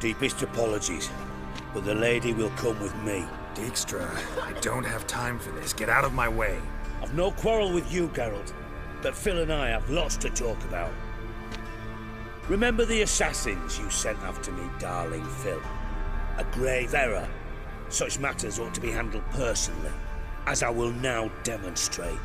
Deepest apologies, but the lady will come with me. Dijkstra, I don't have time for this. Get out of my way. I've no quarrel with you, Geralt, but Phil and I have lots to talk about. Remember the assassins you sent after me, darling Phil? A grave error. Such matters ought to be handled personally, as I will now demonstrate.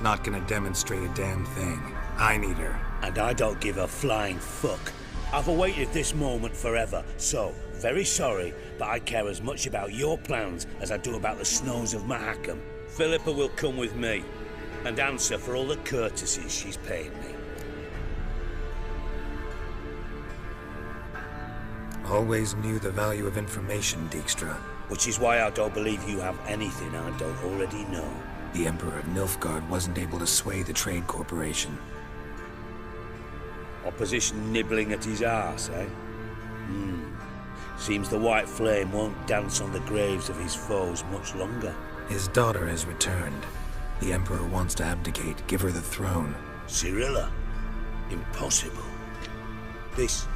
Not gonna demonstrate a damn thing. I need her. And I don't give a flying fuck. I've awaited this moment forever, so, very sorry, but I care as much about your plans as I do about the snows of Mahakam. Philippa will come with me, and answer for all the courtesies she's paid me. Always knew the value of information, Dijkstra. Which is why I don't believe you have anything I don't already know. The Emperor of Nilfgaard wasn't able to sway the Trade Corporation. Opposition nibbling at his arse, eh? Seems the White Flame won't dance on the graves of his foes much longer. His daughter has returned. The Emperor wants to abdicate, give her the throne. Cyrilla? Impossible. This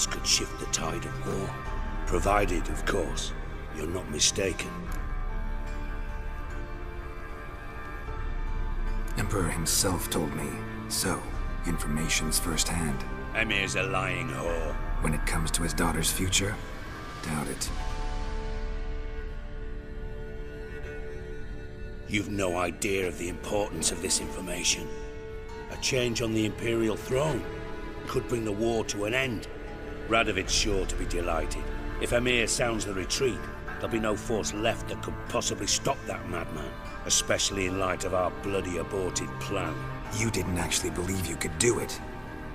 could shift the tide of war. Provided, of course, you're not mistaken. Emperor himself told me. So, information's firsthand. Emir's a lying whore. When it comes to his daughter's future, doubt it. You've no idea of the importance of this information. A change on the Imperial throne could bring the war to an end. Radovid's sure to be delighted. If Emir sounds the retreat, there'll be no force left that could possibly stop that madman, especially in light of our bloody aborted plan. You didn't actually believe you could do it.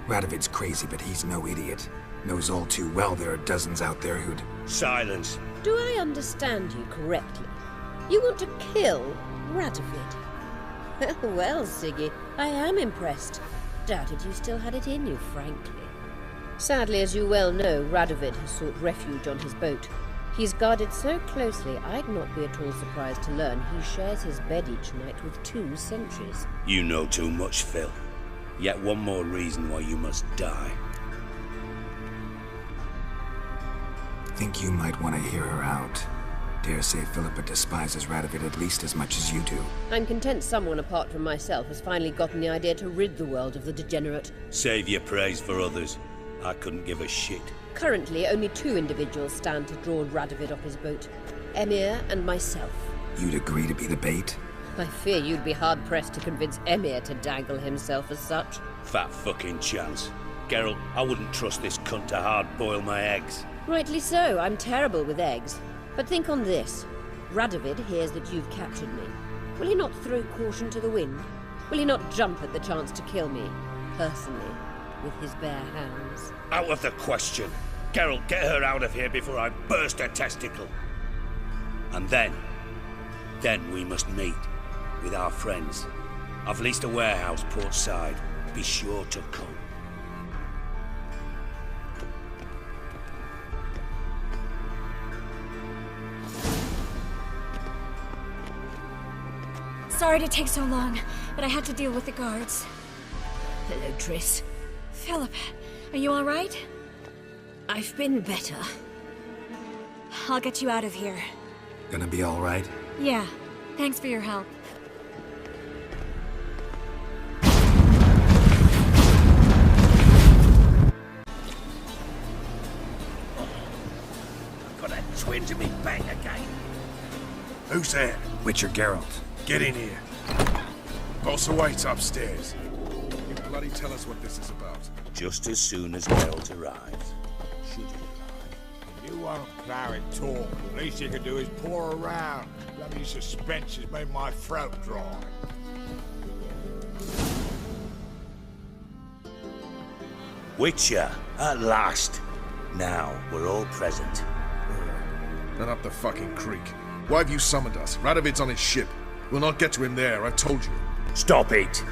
Radovid's crazy, but he's no idiot. Knows all too well there are dozens out there who'd... Silence. Do I understand you correctly? You want to kill Radovid? Well, Siggy, I am impressed. Doubted you still had it in you, frankly. Sadly, as you well know, Radovid has sought refuge on his boat. He's guarded so closely, I'd not be at all surprised to learn he shares his bed each night with 2 sentries. You know too much, Phil. Yet one more reason why you must die. Think you might want to hear her out. Dare say Philippa despises Radovid at least as much as you do. I'm content someone apart from myself has finally gotten the idea to rid the world of the degenerate. Save your praise for others. I couldn't give a shit. Currently, only 2 individuals stand to draw Radovid off his boat. Emir and myself. You'd agree to be the bait? I fear you'd be hard-pressed to convince Emir to dangle himself as such. Fat fucking chance. Geralt, I wouldn't trust this cunt to hard-boil my eggs. Rightly so, I'm terrible with eggs. But think on this. Radovid hears that you've captured me. Will he not throw caution to the wind? Will he not jump at the chance to kill me, personally, with his bare hands? Out of the question. Geralt, get her out of here before I burst her testicle. And then we must meet with our friends. I've leased a warehouse port side. Be sure to come. Sorry to take so long, but I had to deal with the guards. Hello, Triss. Philip, are you all right? I've been better. I'll get you out of here. Gonna be all right? Yeah, thanks for your help. Got that twinge in me back again. Who's there? Witcher Geralt. Get in here. Boss awaits upstairs. You bloody tell us what this is about. Just as soon as Geralt arrives. Should he arrive? You won't plow and talk. Least you can do is pour around. Bloody suspense has made my throat dry. Witcher, at last. Now we're all present. Then up the fucking creek. Why have you summoned us? Radovid's on his ship. We'll not get to him there, I've told you. Stop it!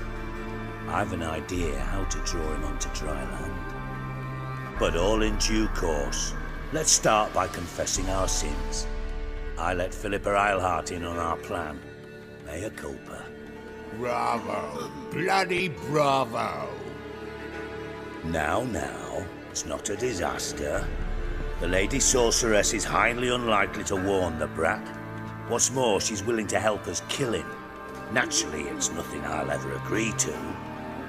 I've an idea how to draw him onto dry land. But all in due course. Let's start by confessing our sins. I let Philippa Eilhart in on our plan. Mea culpa. Bravo. Bloody bravo. Now, it's not a disaster. The Lady Sorceress is highly unlikely to warn the brat. What's more, she's willing to help us kill him. Naturally, it's nothing I'll ever agree to.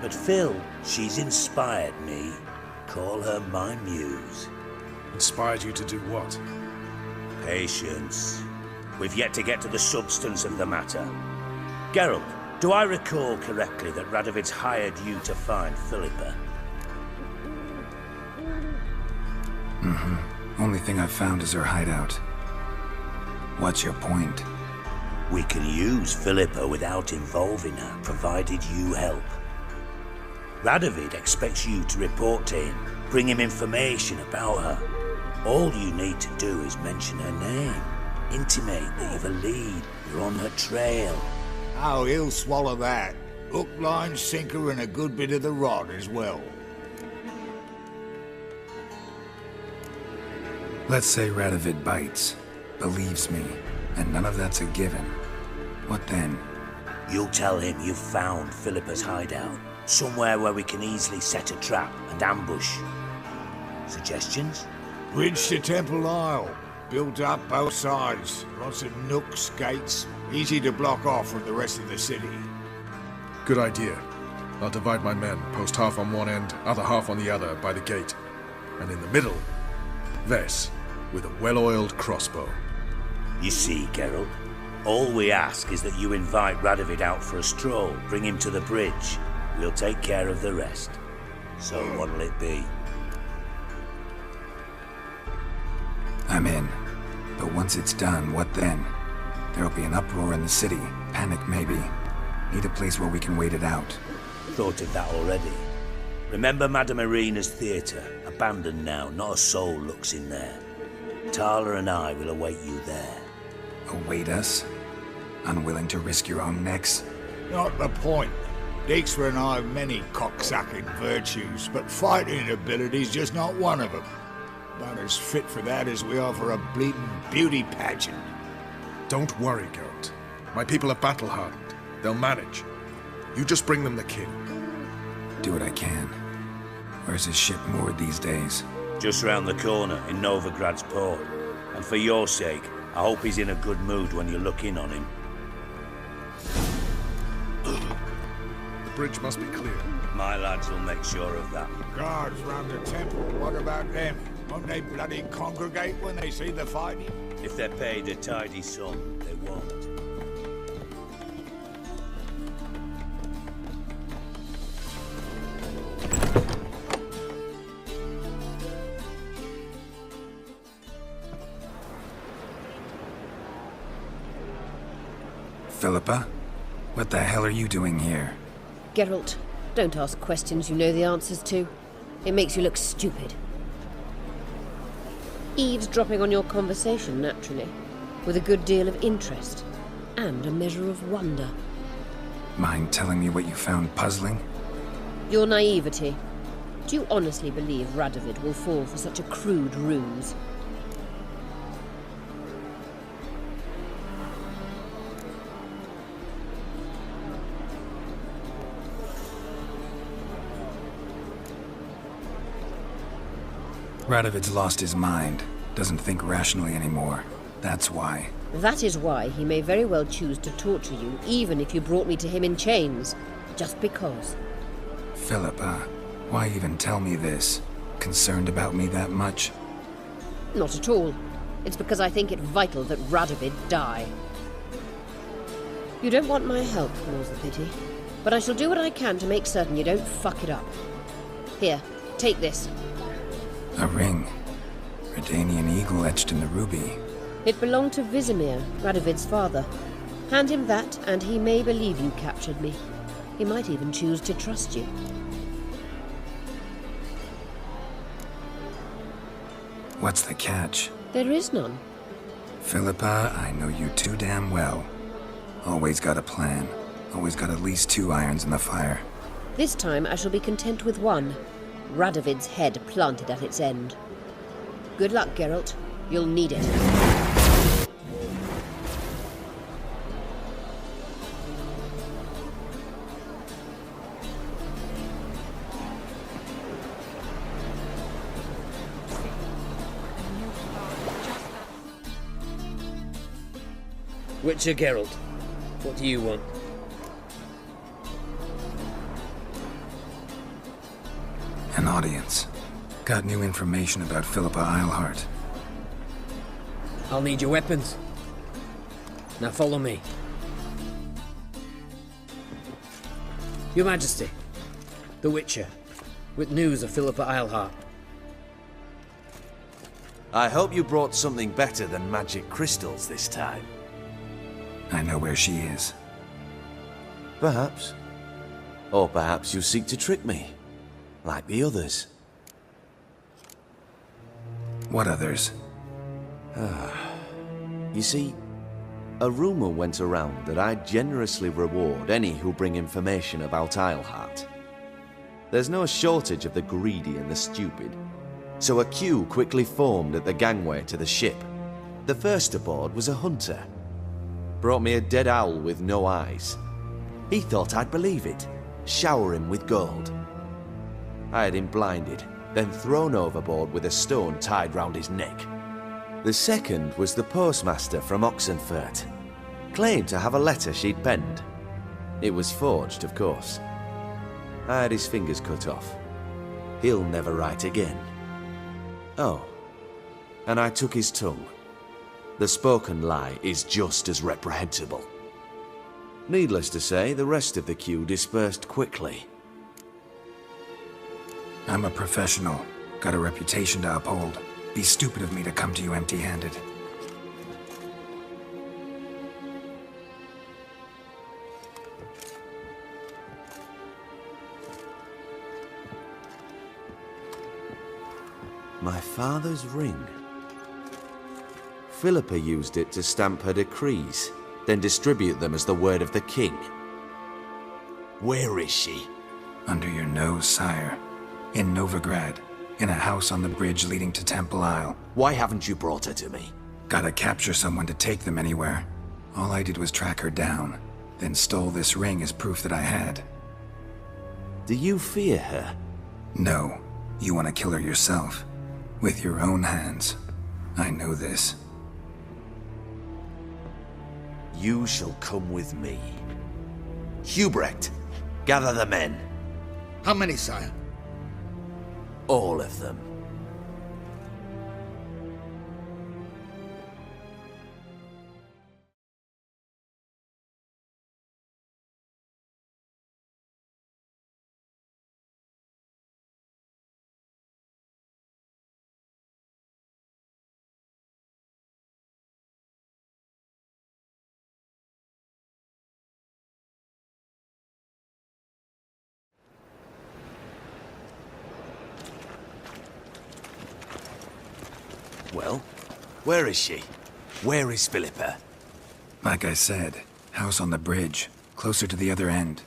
But Phil, she's inspired me. Call her my muse. Inspired you to do what? Patience. We've yet to get to the substance of the matter. Geralt, do I recall correctly that Radovid's hired you to find Philippa? Only thing I've found is her hideout. What's your point? We can use Philippa without involving her, provided you help. Radovid expects you to report to him, bring him information about her. All you need to do is mention her name, intimate that you've a lead, you're on her trail. Oh, he'll swallow that. Hook, line, sinker, and a good bit of the rod as well. Let's say Radovid bites, believes me, and none of that's a given. What then? You'll tell him you've found Philippa's hideout, somewhere where we can easily set a trap and ambush. Suggestions? Bridge to Temple Isle. Built up both sides. Lots of nooks, gates. Easy to block off from the rest of the city. Good idea. I'll divide my men, post half on one end, other half on the other, by the gate. And in the middle, Vess, with a well-oiled crossbow. You see, Geralt, all we ask is that you invite Radovid out for a stroll, bring him to the bridge. We'll take care of the rest. So what'll it be? I'm in. But once it's done, what then? There'll be an uproar in the city. Panic, maybe. Need a place where we can wait it out. Thought of that already. Remember Madame Irina's theatre? Abandoned now, not a soul looks in there. Tala and I will await you there. Await us? Unwilling to risk your own necks? Not the point. Dijkstra and I have many cocksucking virtues, but fighting ability's just not one of them. About as fit for that as we are for a bleeding beauty pageant. Don't worry, Geralt. My people are battle-hardened. They'll manage. You just bring them the king. Do what I can. Where's his ship moored these days? Just round the corner, in Novigrad's port. And for your sake, I hope he's in a good mood when you look in on him. The bridge must be clear. My lads will make sure of that. Guards round the temple, what about them? Won't they bloody congregate when they see the fighting? If they're paid a tidy sum, they won't. Philippa? What the hell are you doing here? Geralt, don't ask questions you know the answers to. It makes you look stupid. Eavesdropping on your conversation, naturally, with a good deal of interest, and a measure of wonder. Mind telling me what you found puzzling? Your naivety. Do you honestly believe Radovid will fall for such a crude ruse? Radovid's lost his mind. Doesn't think rationally anymore. That's why. That is why he may very well choose to torture you, even if you brought me to him in chains. Just because. Philippa, why even tell me this? Concerned about me that much? Not at all. It's because I think it vital that Radovid die. You don't want my help, more's the pity. But I shall do what I can to make certain you don't fuck it up. Here, take this. A ring. Redanian eagle etched in the ruby. It belonged to Vizimir, Radovid's father. Hand him that, and he may believe you captured me. He might even choose to trust you. What's the catch? There is none. Philippa, I know you too damn well. Always got a plan. Always got at least 2 irons in the fire. This time I shall be content with one. Radovid's head planted at its end. Good luck, Geralt. You'll need it. Witcher Geralt, what do you want? An audience. Got new information about Philippa Eilhart. I'll need your weapons. Now follow me. Your Majesty, the Witcher, with news of Philippa Eilhart. I hope you brought something better than magic crystals this time. I know where she is. Perhaps. Or perhaps you seek to trick me, like the others. What others? You see, a rumor went around that I generously reward any who bring information about Eilhart. There's no shortage of the greedy and the stupid, so a queue quickly formed at the gangway to the ship. The first aboard was a hunter. Brought me a dead owl with no eyes. He thought I'd believe it, shower him with gold. I had him blinded, then thrown overboard with a stone tied round his neck. The second was the postmaster from Oxenfurt. Claimed to have a letter she'd penned. It was forged, of course. I had his fingers cut off. He'll never write again. Oh, and I took his tongue. The spoken lie is just as reprehensible. Needless to say, the rest of the queue dispersed quickly. I'm a professional. Got a reputation to uphold. Be stupid of me to come to you empty-handed. My father's ring. Philippa used it to stamp her decrees, then distribute them as the word of the king. Where is she? Under your nose, sire. In Novigrad. In a house on the bridge leading to Temple Isle. Why haven't you brought her to me? Gotta capture someone to take them anywhere. All I did was track her down, then stole this ring as proof that I had. Do you fear her? No. You want to kill her yourself. With your own hands. I know this. You shall come with me. Hubrecht, gather the men. How many, sire? All of them. Well, where is she? Where is Philippa? Like I said, house on the bridge, closer to the other end.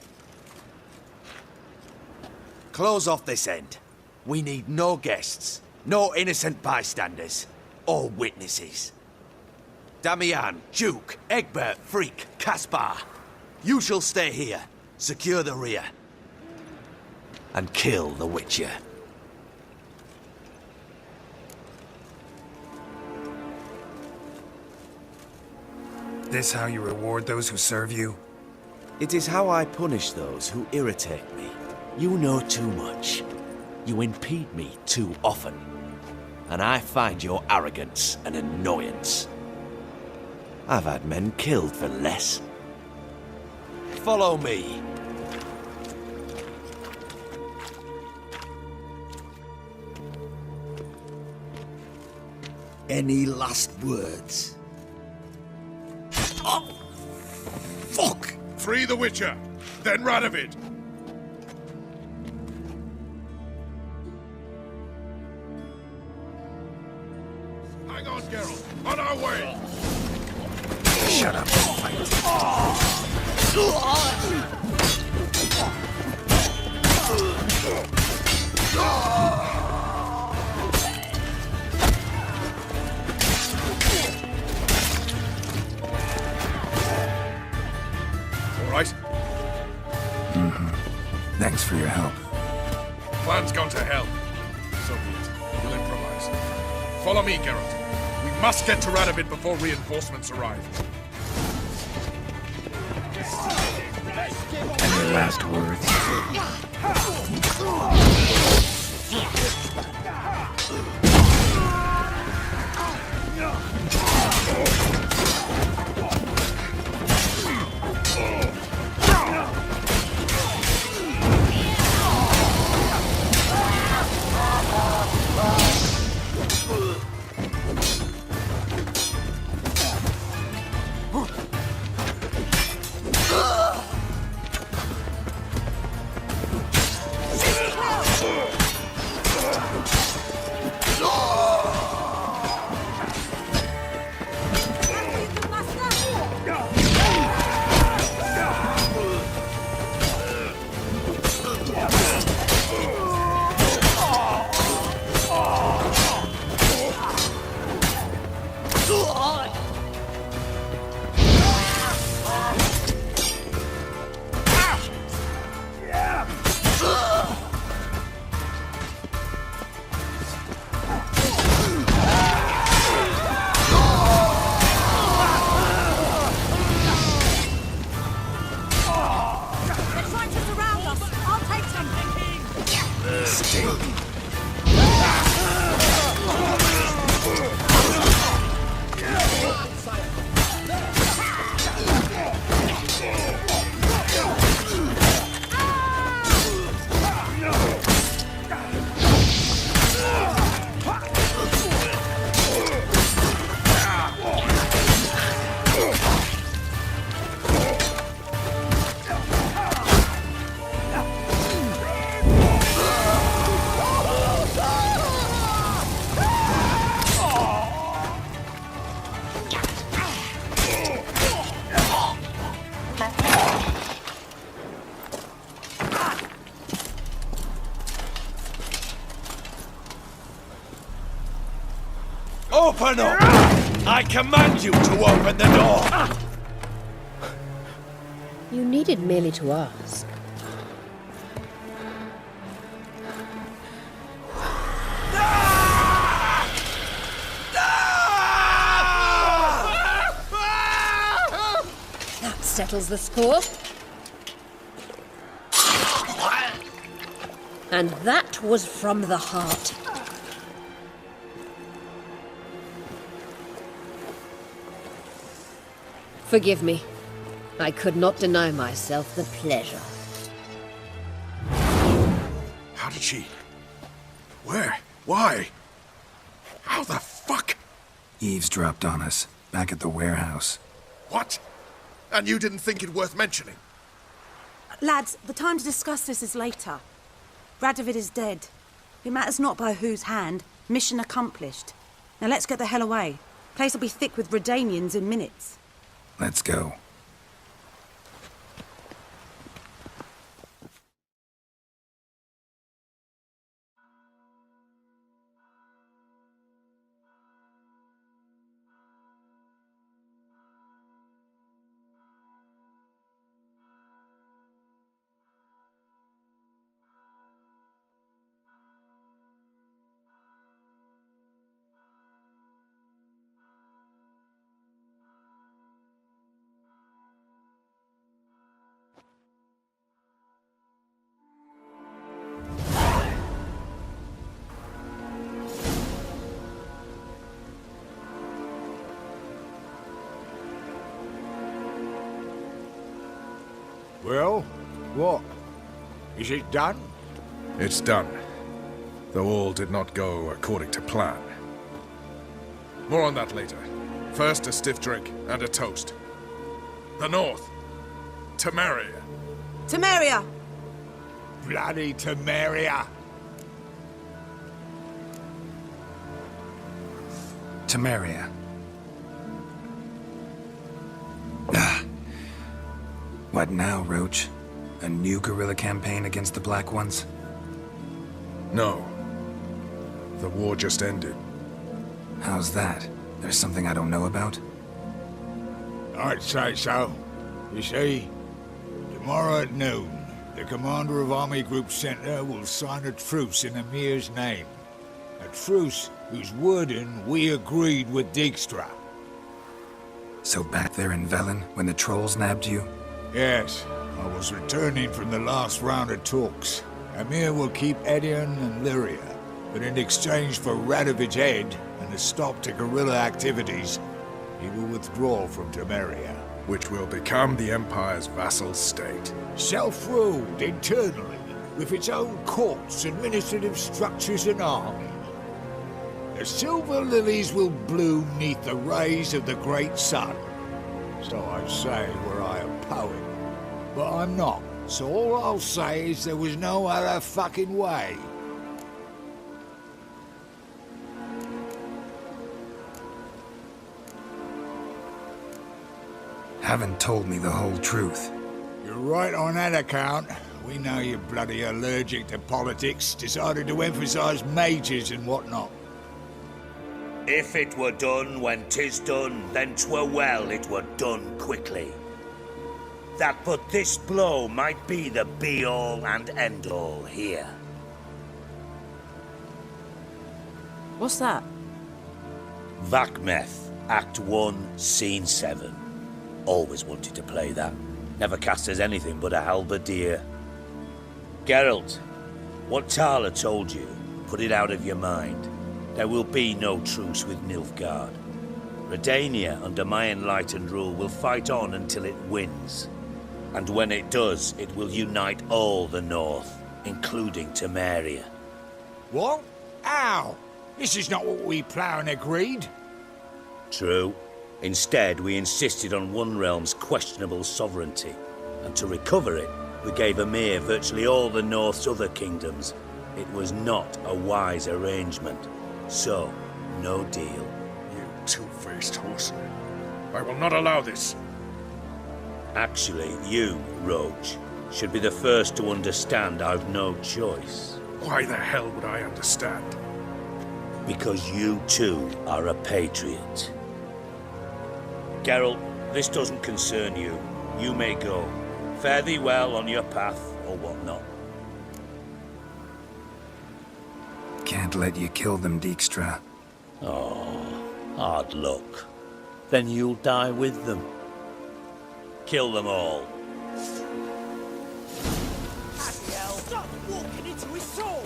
Close off this end. We need no guests, no innocent bystanders, or witnesses. Damian, Duke, Egbert, Freak, Caspar. You shall stay here, secure the rear, and kill the Witcher. This how you reward those who serve you? It is how I punish those who irritate me. You know too much. You impede me too often. And I find your arrogance an annoyance. I've had men killed for less. Follow me. Any last words? Oh! Fuck! Free the Witcher, then Radovid. Hang on, Geralt. On our way. Shut up and fight. All right? Thanks for your help. Plan's gone to hell. So be it. We'll improvise. Follow me, Geralt. We must get to Radovid before reinforcements arrive. last words? Open up! I command you to open the door! You needed merely to ask. That settles the score. And that was from the heart. Forgive me. I could not deny myself the pleasure. How did she... Where? Why? How the fuck? Eavesdropped on us, back at the warehouse. What? And you didn't think it worth mentioning? Lads, the time to discuss this is later. Radovid is dead. It matters not by whose hand. Mission accomplished. Now let's get the hell away. Place will be thick with Redanians in minutes. Let's go. Well, what? Is it done? It's done. Though all did not go according to plan. More on that later. First, a stiff drink and a toast. The North. Temeria. Temeria! Bloody Temeria! Temeria. Ah. What now, Roach? A new guerrilla campaign against the Black Ones? No. The war just ended. How's that? There's something I don't know about? I'd say so. You see, tomorrow at noon, the commander of Army Group Center will sign a truce in Emir's name. A truce whose wording we agreed with Dijkstra. So back there in Velen, when the trolls nabbed you? Yes, I was returning from the last round of talks. Emir will keep Edion and Lyria, but in exchange for Radovid's head and a stop to guerrilla activities, he will withdraw from Temeria. Which will become the Empire's vassal state. Self-ruled internally, with its own courts, administrative structures and army. The silver lilies will bloom neath the rays of the great sun. So I say were I a poet. But I'm not, so all I'll say is there was no other fucking way. Haven't told me the whole truth. You're right on that account. We know you're bloody allergic to politics, decided to emphasize majors and whatnot. If it were done when 'tis done, then 'twere well it were done quickly. That but this blow might be the be-all and end-all here. What's that? Vakmeth, Act 1, Scene 7. Always wanted to play that. Never cast as anything but a halberdier. Geralt, what Tala told you, put it out of your mind. There will be no truce with Nilfgaard. Redania, under my enlightened rule, will fight on until it wins. And when it does, it will unite all the North, including Temeria. What? How? This is not what we planned and agreed. True. Instead, we insisted on one realm's questionable sovereignty, and to recover it, we gave Emir virtually all the North's other kingdoms. It was not a wise arrangement. So, no deal. You two-faced horseman. I will not allow this. Actually, you, Roach, should be the first to understand I've no choice. Why the hell would I understand? Because you too are a patriot. Geralt, this doesn't concern you. You may go. Fare thee well on your path, or whatnot. Can't let you kill them, Dijkstra. Oh, hard luck. Then you'll die with them. Kill them all. Stop walking into his soul!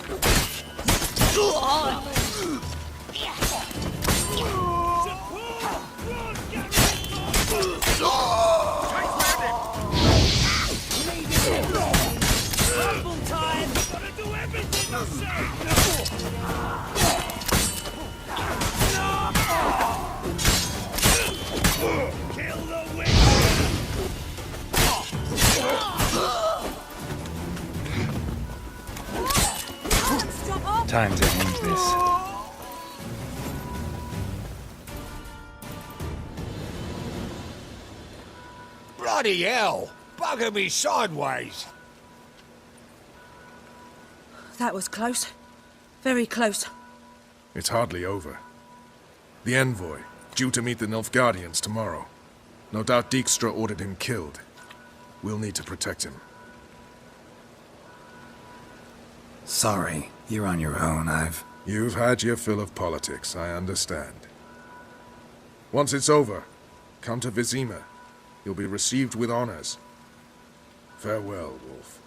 Time! Gotta do everything yourself! Kill the witch! Time to end this. Bloody hell! Bugger me sideways! That was close. Very close. It's hardly over. The envoy, due to meet the Nilfgaardians tomorrow. No doubt Dijkstra ordered him killed. We'll need to protect him. Sorry, you're on your own. You've had your fill of politics, I understand. Once it's over, come to Vizima. You'll be received with honors. Farewell, Wolf.